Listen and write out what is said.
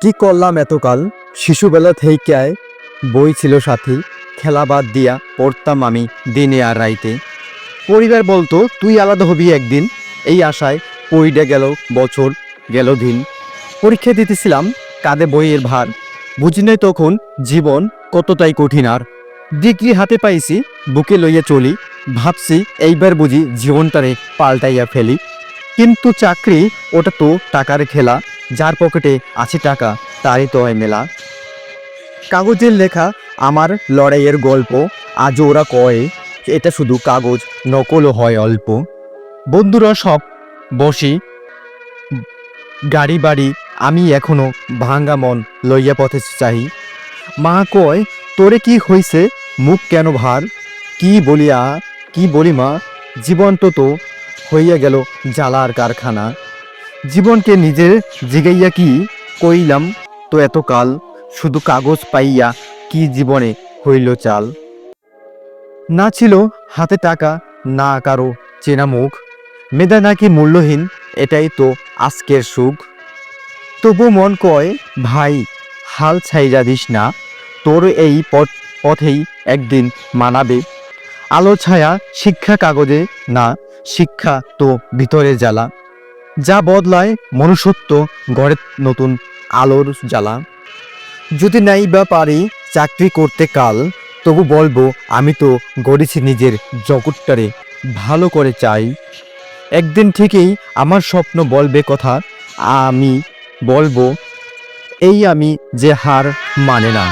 কি করলাম এতকাল? শিশুবেলা থেইকায় বই ছিল সাথী, খেলা বাদ দিয়া পড়তাম আমি দিনে আর রাইতে। পরিবার বলতো তুই আলাদা হবি একদিন, এই আশায় পইড়া গেল বছর, গেল দিন। পরীক্ষা দিতেছিলাম, কাঁধে বইয়ের ভার, বুঝি নাই তখন জীবন কতটাই কঠিন। আর ডিগ্রি হাতে পাইছি, বুকে লইয়া চলি, ভাবছি এইবার বুঝি জীবনটারে পাল্টাইয়া ফেলি। কিন্তু চাকরি, ওটা তো টাকার খেলা, যার পকেটে আছে টাকা তারই তো হয় মেলা। কাগজের লেখা আমার লড়াইয়ের গল্প, আজও ওরা কয় এটা শুধু কাগজ, নকলও হয় অল্প। বন্ধুরা সব বসি, গাড়ি বাড়ি, আমি এখনো ভাঙ্গা মন লইয়া পথে চাহি। মা কয় তোরে কি হইছে, মুখ কেন ভার? কি বলি মা, জীবন তো হইয়া গেল জ্বালার কারখানা। জীবনকে নিজের জিগাইয়া কি কইলাম তো এতকাল, শুধু কাগজ পাইয়া কি জীবনে হইল চাল। না ছিল হাতে টাকা, না কারো চেনা মুখ, মেধা নাকি মূল্যহীন, এটাই তো আজকের সুখ। তবু মন কয় ভাই, হাল ছাইরা দিস না, তোর এই পথেই একদিন মানাবে। আলো ছায়া শিক্ষা কাগজে না, শিক্ষা তো ভিতরে জ্বালা, যা বদলায় মনুষ্যত্ব গড়ে নতুন আলোর জ্বালা। যদি নাই বা পারি চাকরি করতে কাল, তবু বলবো আমি তো গড়েছি নিজের জগৎটারে ভালো করে চাই। একদিন ঠিকই আমার স্বপ্ন বলবে কথা, আমি বলবো এই আমি যে হার মানে না।